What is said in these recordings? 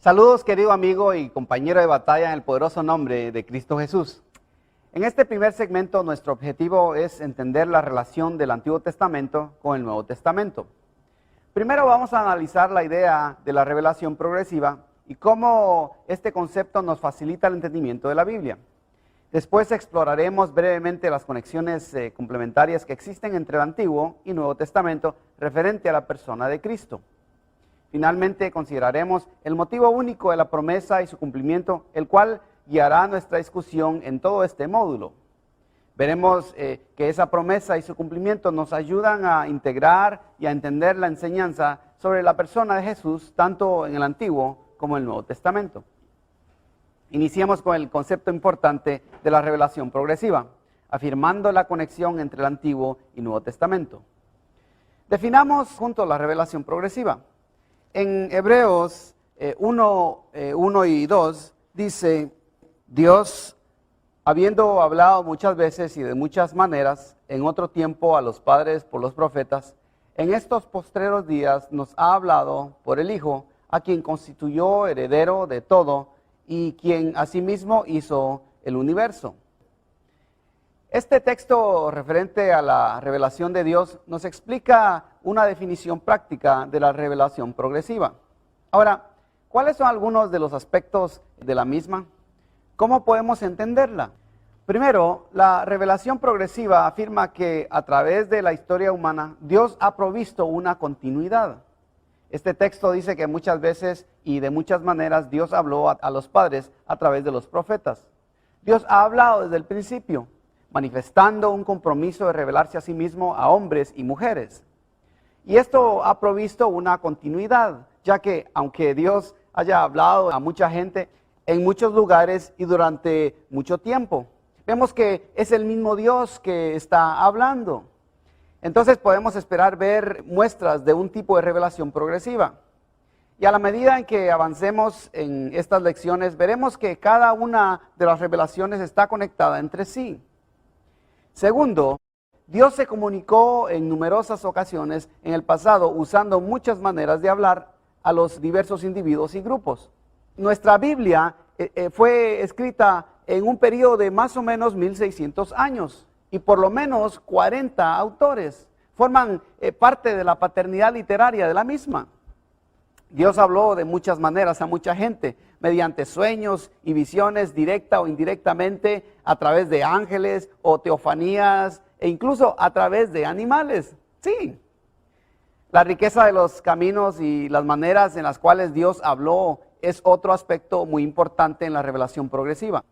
Saludos, querido amigo y compañero de batalla en el poderoso nombre de Cristo Jesús. En este primer segmento, nuestro objetivo es entender la relación del Antiguo Testamento con el Nuevo Testamento. Primero vamos a analizar la idea de la revelación progresiva y cómo este concepto nos facilita el entendimiento de la Biblia. Después exploraremos brevemente las conexiones complementarias que existen entre el Antiguo y Nuevo Testamento referente a la persona de Cristo. Finalmente consideraremos el motivo único de la promesa y su cumplimiento, el cual guiará nuestra discusión en todo este módulo. Veremos que esa promesa y su cumplimiento nos ayudan a integrar y a entender la enseñanza sobre la persona de Jesús, tanto en el Antiguo como en el Nuevo Testamento. Iniciemos con el concepto importante de la revelación progresiva, afirmando la conexión entre el Antiguo y Nuevo Testamento. Definamos juntos la revelación progresiva. En Hebreos 1 y 2 dice: Dios, habiendo hablado muchas veces y de muchas maneras en otro tiempo a los padres por los profetas, en estos postreros días nos ha hablado por el Hijo, a quien constituyó heredero de todo y quien asimismo hizo el universo. Este texto referente a la revelación de Dios nos explica una definición práctica de la revelación progresiva. Ahora, ¿cuáles son algunos de los aspectos de la misma? ¿Cómo podemos entenderla? Primero, la revelación progresiva afirma que a través de la historia humana, Dios ha provisto una continuidad. Este texto dice que muchas veces y de muchas maneras Dios habló a los padres a través de los profetas. Dios ha hablado desde el principio, manifestando un compromiso de revelarse a sí mismo a hombres y mujeres. Y esto ha provisto una continuidad, ya que aunque Dios haya hablado a mucha gente en muchos lugares y durante mucho tiempo, vemos que es el mismo Dios que está hablando. Entonces podemos esperar ver muestras de un tipo de revelación progresiva. Y a la medida en que avancemos en estas lecciones, veremos que cada una de las revelaciones está conectada entre sí. Segundo, Dios se comunicó en numerosas ocasiones en el pasado usando muchas maneras de hablar a los diversos individuos y grupos. Nuestra Biblia fue escrita en un periodo de más o menos 1600 años y por lo menos 40 autores forman parte de la paternidad literaria de la misma. Dios habló de muchas maneras a mucha gente, mediante sueños y visiones, directa o indirectamente, a través de ángeles o teofanías, e incluso a través de animales. Sí, la riqueza de los caminos y las maneras en las cuales Dios habló es otro aspecto muy importante en la revelación progresiva.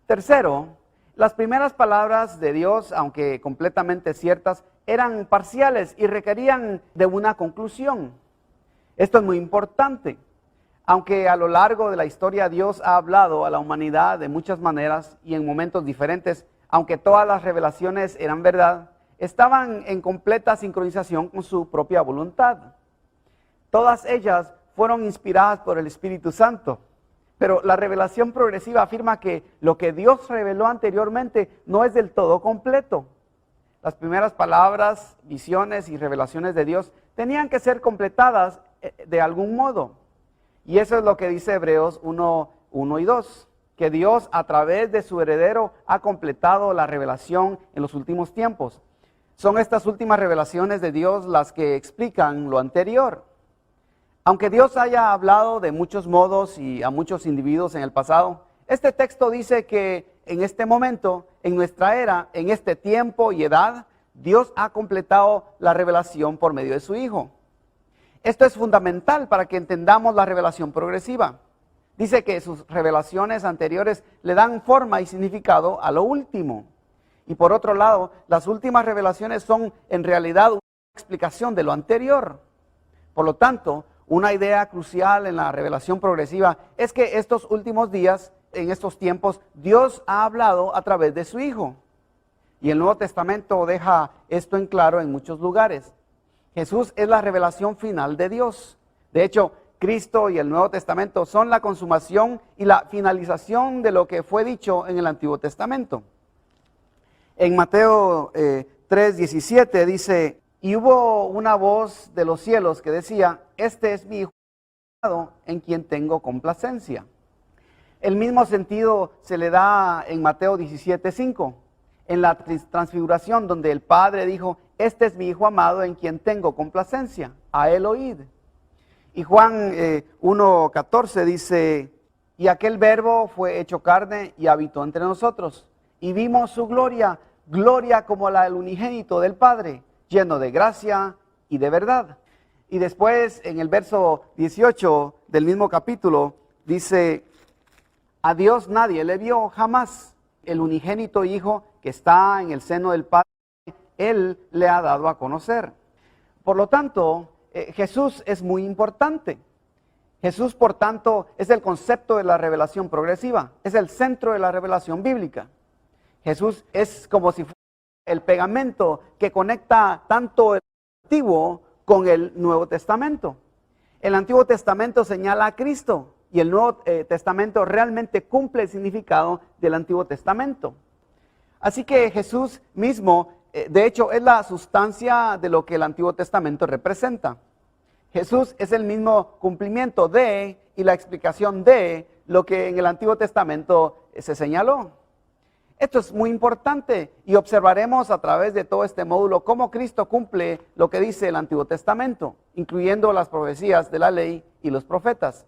Tercero, las primeras palabras de Dios, aunque completamente ciertas, eran parciales y requerían de una conclusión. Esto es muy importante. Aunque a lo largo de la historia Dios ha hablado a la humanidad de muchas maneras y en momentos diferentes, aunque todas las revelaciones eran verdad, estaban en completa sincronización con su propia voluntad. Todas ellas fueron inspiradas por el Espíritu Santo. Pero la revelación progresiva afirma que lo que Dios reveló anteriormente no es del todo completo. Las primeras palabras, visiones y revelaciones de Dios tenían que ser completadas de algún modo. Y eso es lo que dice Hebreos 1 y 2, que Dios a través de su heredero ha completado la revelación en los últimos tiempos. Son estas últimas revelaciones de Dios las que explican lo anterior. Aunque Dios haya hablado de muchos modos y a muchos individuos en el pasado, este texto dice que en este momento, en nuestra era, en este tiempo y edad, Dios ha completado la revelación por medio de su Hijo. Esto es fundamental para que entendamos la revelación progresiva. Dice que sus revelaciones anteriores le dan forma y significado a lo último. Y por otro lado, las últimas revelaciones son en realidad una explicación de lo anterior. Por lo tanto, una idea crucial en la revelación progresiva es que estos últimos días, en estos tiempos, Dios ha hablado a través de su Hijo. Y el Nuevo Testamento deja esto en claro en muchos lugares. Jesús es la revelación final de Dios. De hecho, Cristo y el Nuevo Testamento son la consumación y la finalización de lo que fue dicho en el Antiguo Testamento. En Mateo 3:17 dice: y hubo una voz de los cielos que decía: este es mi Hijo en quien tengo complacencia. El mismo sentido se le da en Mateo 17:5, en la transfiguración, donde el Padre dijo: este es mi Hijo amado en quien tengo complacencia, a él oíd. Y Juan 1:14 dice: y aquel verbo fue hecho carne y habitó entre nosotros, y vimos su gloria, gloria como la del unigénito del Padre, lleno de gracia y de verdad. Y después en el verso 18 del mismo capítulo dice: a Dios nadie le vio jamás, el unigénito Hijo que está en el seno del Padre, Él le ha dado a conocer. Por lo tanto, Jesús es muy importante. Jesús, por tanto, es el concepto de la revelación progresiva, es el centro de la revelación bíblica. Jesús es como si fuera el pegamento que conecta tanto el Antiguo con el Nuevo Testamento. El Antiguo Testamento señala a Cristo y el Nuevo Testamento realmente cumple el significado del Antiguo Testamento. Así que Jesús mismo, de hecho, es la sustancia de lo que el Antiguo Testamento representa. Jesús es el mismo cumplimiento de y la explicación de lo que en el Antiguo Testamento se señaló. Esto es muy importante y observaremos a través de todo este módulo cómo Cristo cumple lo que dice el Antiguo Testamento, incluyendo las profecías de la ley y los profetas.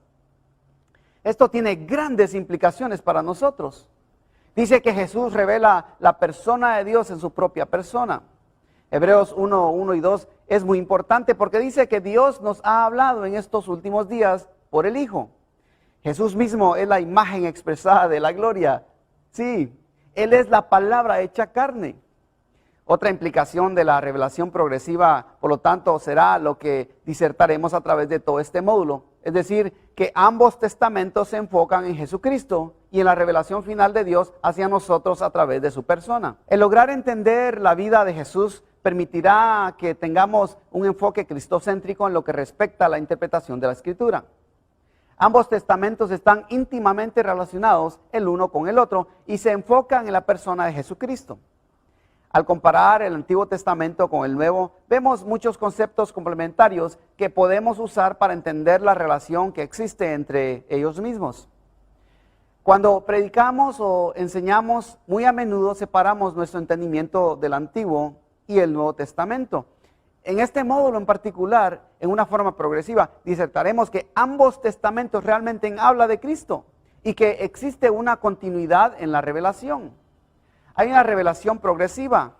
Esto tiene grandes implicaciones para nosotros. Dice que Jesús revela la persona de Dios en su propia persona. Hebreos 1 y 2 es muy importante porque dice que Dios nos ha hablado en estos últimos días por el Hijo. Jesús mismo es la imagen expresada de la gloria. Sí, Él es la palabra hecha carne. Otra implicación de la revelación progresiva, por lo tanto, será lo que disertaremos a través de todo este módulo. Es decir, que ambos testamentos se enfocan en Jesucristo y en la revelación final de Dios hacia nosotros a través de su persona. El lograr entender la vida de Jesús permitirá que tengamos un enfoque cristocéntrico en lo que respecta a la interpretación de la Escritura. Ambos testamentos están íntimamente relacionados el uno con el otro y se enfocan en la persona de Jesucristo. Al comparar el Antiguo Testamento con el Nuevo, vemos muchos conceptos complementarios que podemos usar para entender la relación que existe entre ellos mismos. Cuando predicamos o enseñamos, muy a menudo separamos nuestro entendimiento del Antiguo y el Nuevo Testamento. En este módulo en particular, en una forma progresiva, disertaremos que ambos testamentos realmente hablan de Cristo y que existe una continuidad en la revelación. Hay una revelación progresiva,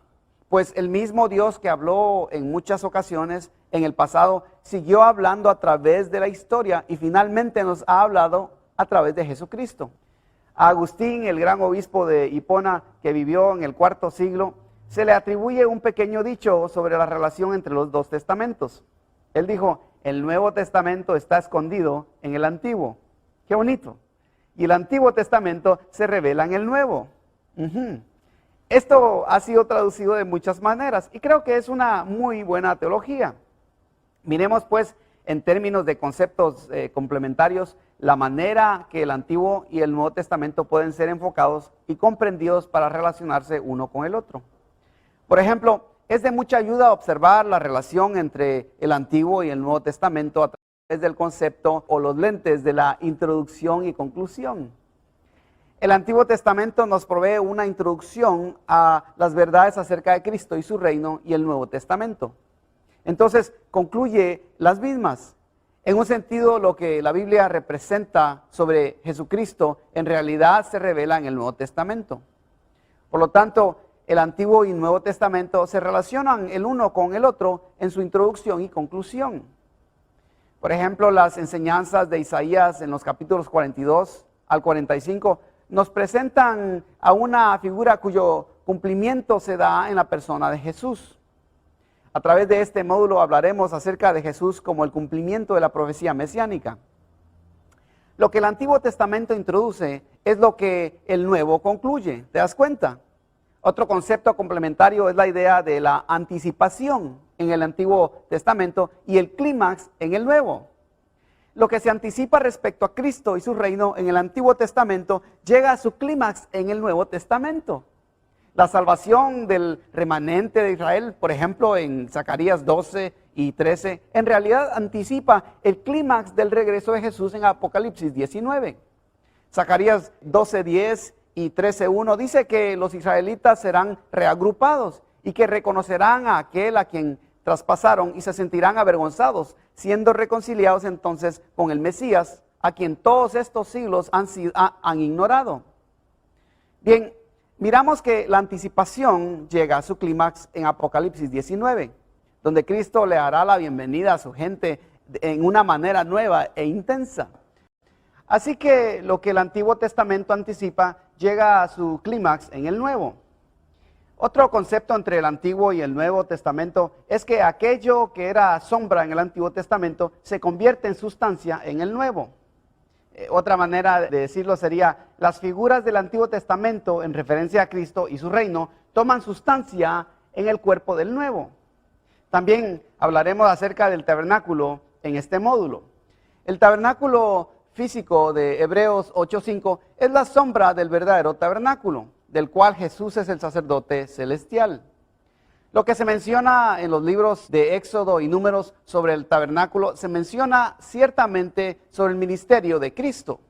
pues el mismo Dios que habló en muchas ocasiones en el pasado, siguió hablando a través de la historia y finalmente nos ha hablado a través de Jesucristo. A Agustín, el gran obispo de Hipona, que vivió en el IV siglo, se le atribuye un pequeño dicho sobre la relación entre los dos testamentos. Él dijo: el Nuevo Testamento está escondido en el Antiguo. ¡Qué bonito! Y el Antiguo Testamento se revela en el Nuevo. Esto ha sido traducido de muchas maneras y creo que es una muy buena teología. Miremos pues en términos de conceptos complementarios la manera que el Antiguo y el Nuevo Testamento pueden ser enfocados y comprendidos para relacionarse uno con el otro. Por ejemplo, es de mucha ayuda observar la relación entre el Antiguo y el Nuevo Testamento a través del concepto o los lentes de la introducción y conclusión. El Antiguo Testamento nos provee una introducción a las verdades acerca de Cristo y su reino, y el Nuevo Testamento entonces concluye las mismas. En un sentido, lo que la Biblia representa sobre Jesucristo en realidad se revela en el Nuevo Testamento. Por lo tanto, el Antiguo y Nuevo Testamento se relacionan el uno con el otro en su introducción y conclusión. Por ejemplo, las enseñanzas de Isaías en los capítulos 42 al 45 nos presentan a una figura cuyo cumplimiento se da en la persona de Jesús. A través de este módulo hablaremos acerca de Jesús como el cumplimiento de la profecía mesiánica. Lo que el Antiguo Testamento introduce es lo que el Nuevo concluye. ¿Te das cuenta? Otro concepto complementario es la idea de la anticipación en el Antiguo Testamento y el clímax en el Nuevo. Lo que se anticipa respecto a Cristo y su reino en el Antiguo Testamento llega a su clímax en el Nuevo Testamento. La salvación del remanente de Israel, por ejemplo, en Zacarías 12 y 13, en realidad anticipa el clímax del regreso de Jesús en Apocalipsis 19. Zacarías 12:10 y 13:1 dice que los israelitas serán reagrupados y que reconocerán a aquel a quien traspasaron y se sentirán avergonzados, siendo reconciliados entonces con el Mesías, a quien todos estos siglos han ignorado. Bien, miramos que la anticipación llega a su clímax en Apocalipsis 19, donde Cristo le hará la bienvenida a su gente en una manera nueva e intensa. Así que lo que el Antiguo Testamento anticipa llega a su clímax en el Nuevo. Otro concepto entre el Antiguo y el Nuevo Testamento es que aquello que era sombra en el Antiguo Testamento se convierte en sustancia en el Nuevo. Otra manera de decirlo sería, las figuras del Antiguo Testamento en referencia a Cristo y su reino toman sustancia en el cuerpo del Nuevo. También hablaremos acerca del tabernáculo en este módulo. El tabernáculo físico de Hebreos 8:5 es la sombra del verdadero tabernáculo, del cual Jesús es el sacerdote celestial. Lo que se menciona en los libros de Éxodo y Números sobre el tabernáculo, se menciona ciertamente sobre el ministerio de Cristo.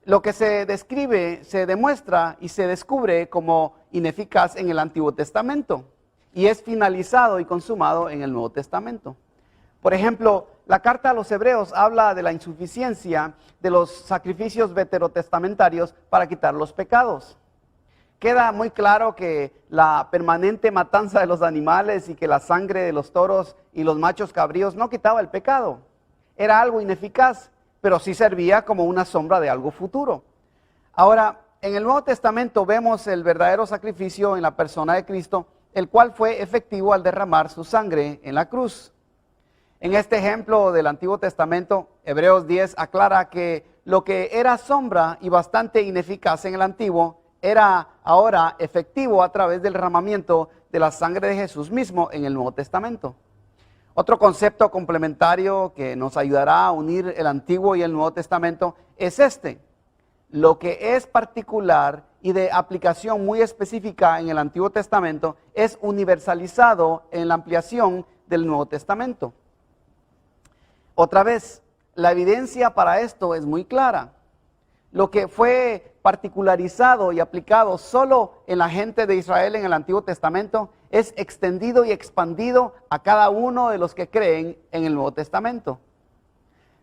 Lo que se describe, se demuestra y se descubre como ineficaz en el Antiguo Testamento y es finalizado y consumado en el Nuevo Testamento. Por ejemplo, la carta a los Hebreos habla de la insuficiencia de los sacrificios veterotestamentarios para quitar los pecados. Queda muy claro que la permanente matanza de los animales y que la sangre de los toros y los machos cabríos no quitaba el pecado. Era algo ineficaz, pero sí servía como una sombra de algo futuro. Ahora, en el Nuevo Testamento vemos el verdadero sacrificio en la persona de Cristo, el cual fue efectivo al derramar su sangre en la cruz. En este ejemplo del Antiguo Testamento, Hebreos 10 aclara que lo que era sombra y bastante ineficaz en el Antiguo, era ahora efectivo a través del derramamiento de la sangre de Jesús mismo en el Nuevo Testamento. Otro concepto complementario que nos ayudará a unir el Antiguo y el Nuevo Testamento es este. Lo que es particular y de aplicación muy específica en el Antiguo Testamento es universalizado en la ampliación del Nuevo Testamento. Otra vez, la evidencia para esto es muy clara. Lo que fue particularizado y aplicado solo en la gente de Israel en el Antiguo Testamento es extendido y expandido a cada uno de los que creen en el Nuevo Testamento.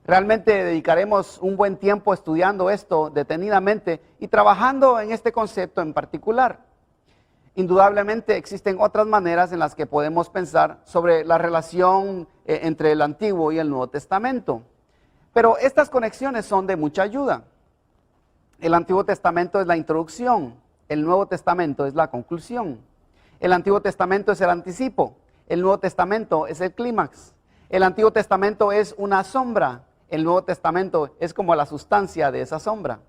Realmente dedicaremos un buen tiempo estudiando esto detenidamente y trabajando en este concepto en particular. Indudablemente existen otras maneras en las que podemos pensar sobre la relación entre el Antiguo y el Nuevo Testamento, pero estas conexiones son de mucha ayuda. El Antiguo Testamento es la introducción, el Nuevo Testamento es la conclusión. El Antiguo Testamento es el anticipo, el Nuevo Testamento es el clímax. El Antiguo Testamento es una sombra, el Nuevo Testamento es como la sustancia de esa sombra.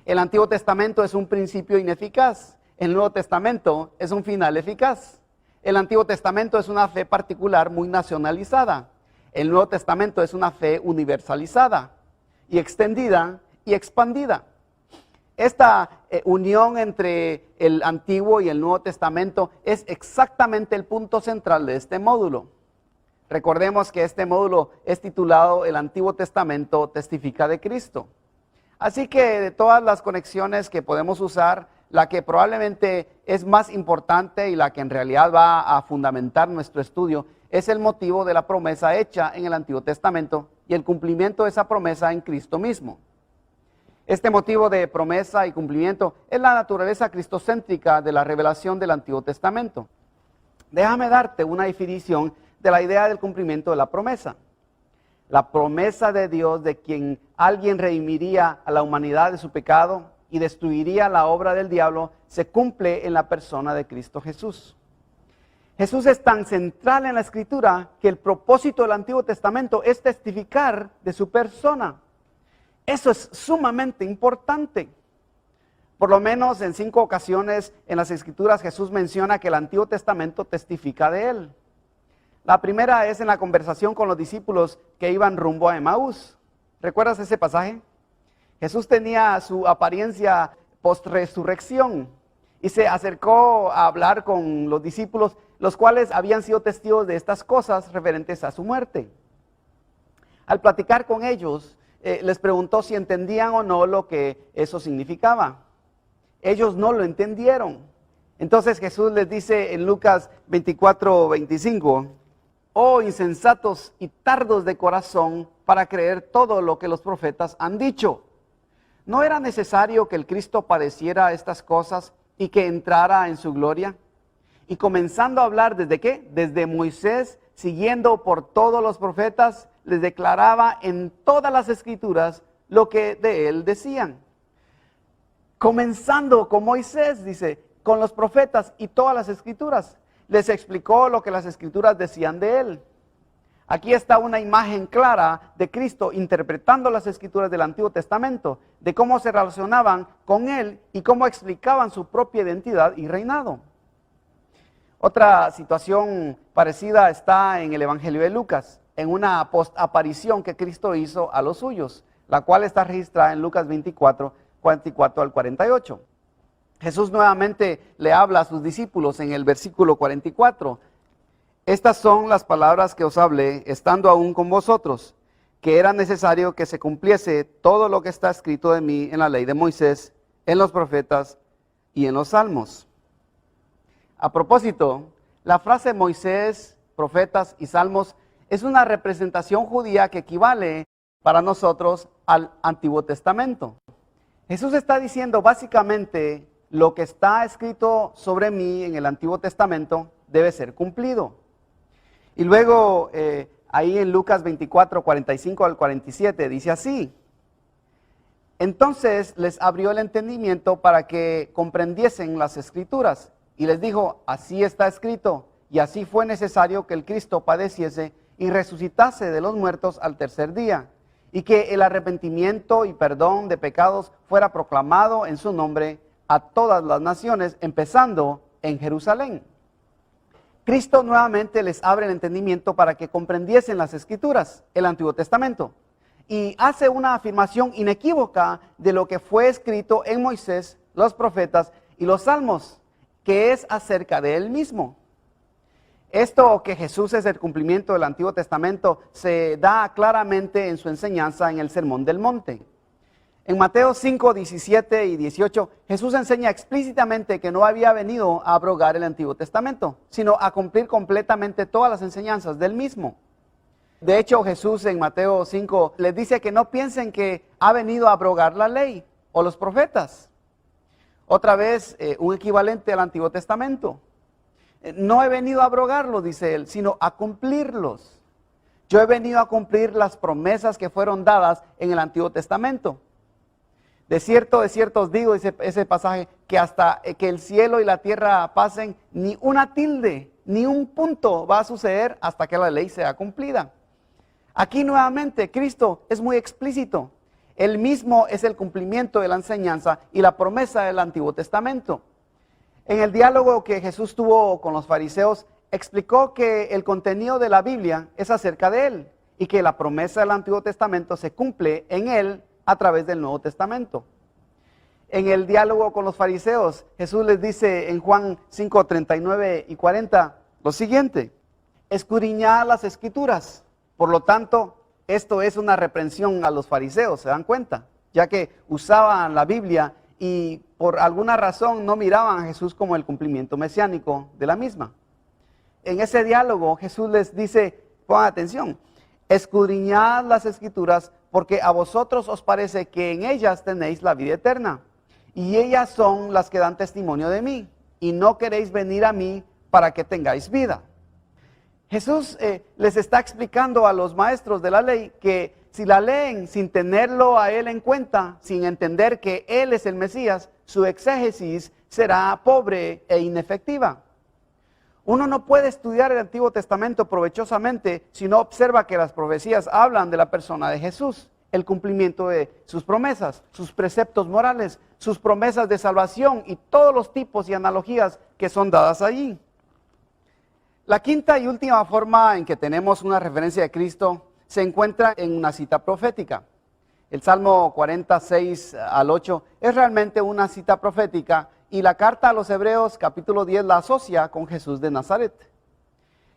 El Antiguo Testamento es un principio ineficaz, el Nuevo Testamento es un final eficaz. El Antiguo Testamento es una fe particular muy nacionalizada. El Nuevo Testamento es una fe universalizada y extendida y expandida. Esta unión entre el Antiguo y el Nuevo Testamento es exactamente el punto central de este módulo. Recordemos que este módulo es titulado El Antiguo Testamento testifica de Cristo. Así que de todas las conexiones que podemos usar, la que probablemente es más importante y la que en realidad va a fundamentar nuestro estudio es el motivo de la promesa hecha en el Antiguo Testamento y el cumplimiento de esa promesa en Cristo mismo. Este motivo de promesa y cumplimiento es la naturaleza cristocéntrica de la revelación del Antiguo Testamento. Déjame darte una definición de la idea del cumplimiento de la promesa. La promesa de Dios de quien alguien redimiría a la humanidad de su pecado y destruiría la obra del diablo se cumple en la persona de Cristo Jesús. Jesús es tan central en la Escritura que el propósito del Antiguo Testamento es testificar de su persona. Eso es sumamente importante. Por lo menos en 5 ocasiones en las Escrituras Jesús menciona que el Antiguo Testamento testifica de él. La primera es en la conversación con los discípulos que iban rumbo a Emaús. ¿Recuerdas ese pasaje? Jesús tenía su apariencia post-resurrección y se acercó a hablar con los discípulos los cuales habían sido testigos de estas cosas referentes a su muerte. Al platicar con ellos, les preguntó si entendían o no lo que eso significaba. Ellos no lo entendieron. Entonces Jesús les dice en Lucas 24:25, oh insensatos y tardos de corazón para creer todo lo que los profetas han dicho. ¿No era necesario que el Cristo padeciera estas cosas y que entrara en su gloria? Y comenzando a hablar ¿desde qué? Desde Moisés, siguiendo por todos los profetas, les declaraba en todas las escrituras lo que de él decían. Comenzando con Moisés, dice, con los profetas y todas las escrituras. Les explicó lo que las escrituras decían de él. Aquí está una imagen clara de Cristo interpretando las escrituras del Antiguo Testamento, de cómo se relacionaban con él y cómo explicaban su propia identidad y reinado. Otra situación parecida está en el Evangelio de Lucas, en una post-aparición que Cristo hizo a los suyos, la cual está registrada en Lucas 24, 44 al 48. Jesús nuevamente le habla a sus discípulos en el versículo 44. Estas son las palabras que os hablé, estando aún con vosotros, que era necesario que se cumpliese todo lo que está escrito de mí en la ley de Moisés, en los profetas y en los salmos. A propósito, la frase Moisés, profetas y salmos es una representación judía que equivale para nosotros al Antiguo Testamento. Jesús está diciendo básicamente lo que está escrito sobre mí en el Antiguo Testamento debe ser cumplido. Y luego ahí en Lucas 24, 45 al 47 dice así. Entonces les abrió el entendimiento para que comprendiesen las escrituras. Y les dijo, así está escrito, y así fue necesario que el Cristo padeciese y resucitase de los muertos al tercer día, y que el arrepentimiento y perdón de pecados fuera proclamado en su nombre a todas las naciones, empezando en Jerusalén. Cristo nuevamente les abre el entendimiento para que comprendiesen las Escrituras, el Antiguo Testamento, y hace una afirmación inequívoca de lo que fue escrito en Moisés, los profetas y los salmos, que es acerca de él mismo. Esto que Jesús es el cumplimiento del Antiguo Testamento se da claramente en su enseñanza en el Sermón del Monte. En Mateo 5, 17 y 18, Jesús enseña explícitamente que no había venido a abrogar el Antiguo Testamento, sino a cumplir completamente todas las enseñanzas del mismo. De hecho, Jesús en Mateo 5 les dice que no piensen que ha venido a abrogar la ley o los profetas. Otra vez, un equivalente al Antiguo Testamento. No he venido a abrogarlos, dice él, sino a cumplirlos. Yo he venido a cumplir las promesas que fueron dadas en el Antiguo Testamento. De cierto os digo, dice ese pasaje, que hasta que el cielo y la tierra pasen, ni una tilde, ni un punto va a suceder hasta que la ley sea cumplida. Aquí nuevamente Cristo es muy explícito. Él mismo es el cumplimiento de la enseñanza y la promesa del Antiguo Testamento. En el diálogo que Jesús tuvo con los fariseos, explicó que el contenido de la Biblia es acerca de él y que la promesa del Antiguo Testamento se cumple en él a través del Nuevo Testamento. En el diálogo con los fariseos, Jesús les dice en Juan 5, 39 y 40 lo siguiente: escudriñad las Escrituras. Por lo tanto, esto es una reprensión a los fariseos, ¿se dan cuenta? Ya que usaban la Biblia y por alguna razón no miraban a Jesús como el cumplimiento mesiánico de la misma. En ese diálogo Jesús les dice, pongan atención, escudriñad las Escrituras porque a vosotros os parece que en ellas tenéis la vida eterna, y ellas son las que dan testimonio de mí, y no queréis venir a mí para que tengáis vida. Jesús les está explicando a los maestros de la ley que si la leen sin tenerlo a él en cuenta, sin entender que él es el Mesías, su exégesis será pobre e inefectiva. Uno no puede estudiar el Antiguo Testamento provechosamente si no observa que las profecías hablan de la persona de Jesús, el cumplimiento de sus promesas, sus preceptos morales, sus promesas de salvación y todos los tipos y analogías que son dadas allí. La quinta y última forma en que tenemos una referencia de Cristo se encuentra en una cita profética. El Salmo 46 al 8 es realmente una cita profética y la carta a los Hebreos capítulo 10 la asocia con Jesús de Nazaret.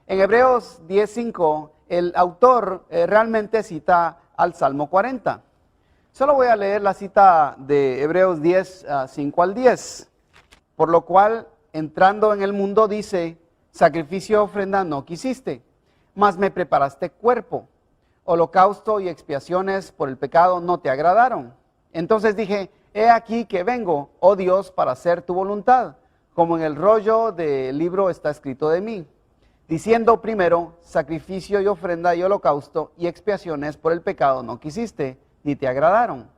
En Hebreos 10:5, el autor realmente cita al Salmo 40. Solo voy a leer la cita de Hebreos 10, 5 al 10. Por lo cual, entrando en el mundo, dice, sacrificio y ofrenda no quisiste, mas me preparaste cuerpo. Holocausto y expiaciones por el pecado no te agradaron. Entonces dije, he aquí que vengo, oh Dios, para hacer tu voluntad, como en el rollo del libro está escrito de mí. Diciendo primero, sacrificio y ofrenda y holocausto y expiaciones por el pecado no quisiste, ni te agradaron,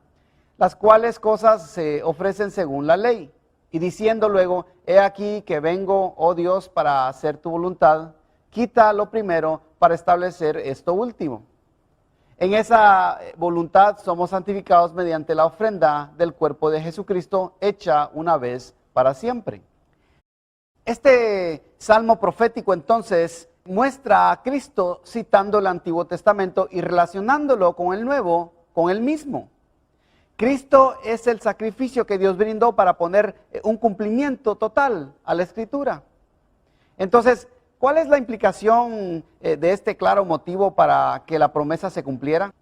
las cuales cosas se ofrecen según la ley. Y diciendo luego, he aquí que vengo, oh Dios, para hacer tu voluntad, quita lo primero para establecer esto último. En esa voluntad somos santificados mediante la ofrenda del cuerpo de Jesucristo, hecha una vez para siempre. Este salmo profético entonces muestra a Cristo citando el Antiguo Testamento y relacionándolo con el Nuevo, con el mismo. Cristo es el sacrificio que Dios brindó para poner un cumplimiento total a la Escritura. Entonces, ¿cuál es la implicación de este claro motivo para que la promesa se cumpliera?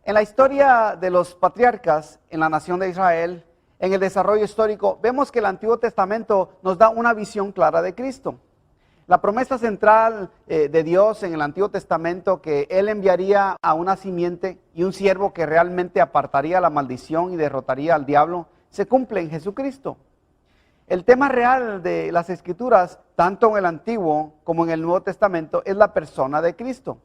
En la historia de los patriarcas en la nación de Israel, en el desarrollo histórico, vemos que el Antiguo Testamento nos da una visión clara de Cristo. La promesa central de Dios en el Antiguo Testamento, que Él enviaría a una simiente y un siervo que realmente apartaría la maldición y derrotaría al diablo, se cumple en Jesucristo. El tema real de las Escrituras, tanto en el Antiguo como en el Nuevo Testamento, es la persona de Cristo.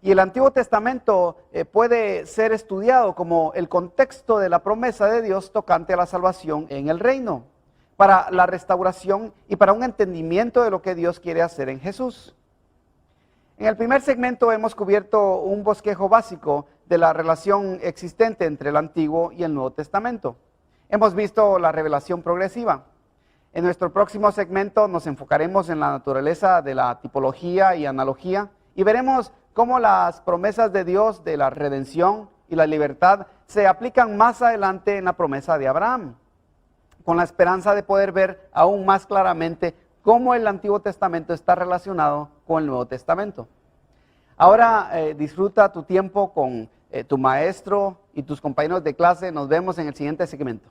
Y el Antiguo Testamento puede ser estudiado como el contexto de la promesa de Dios tocante a la salvación en el reino, para la restauración y para un entendimiento de lo que Dios quiere hacer en Jesús. En el primer segmento hemos cubierto un bosquejo básico de la relación existente entre el Antiguo y el Nuevo Testamento. Hemos visto la revelación progresiva. En nuestro próximo segmento nos enfocaremos en la naturaleza de la tipología y analogía y veremos cómo las promesas de Dios de la redención y la libertad se aplican más adelante en la promesa de Abraham, con la esperanza de poder ver aún más claramente cómo el Antiguo Testamento está relacionado con el Nuevo Testamento. Ahora disfruta tu tiempo con tu maestro y tus compañeros de clase. Nos vemos en el siguiente segmento.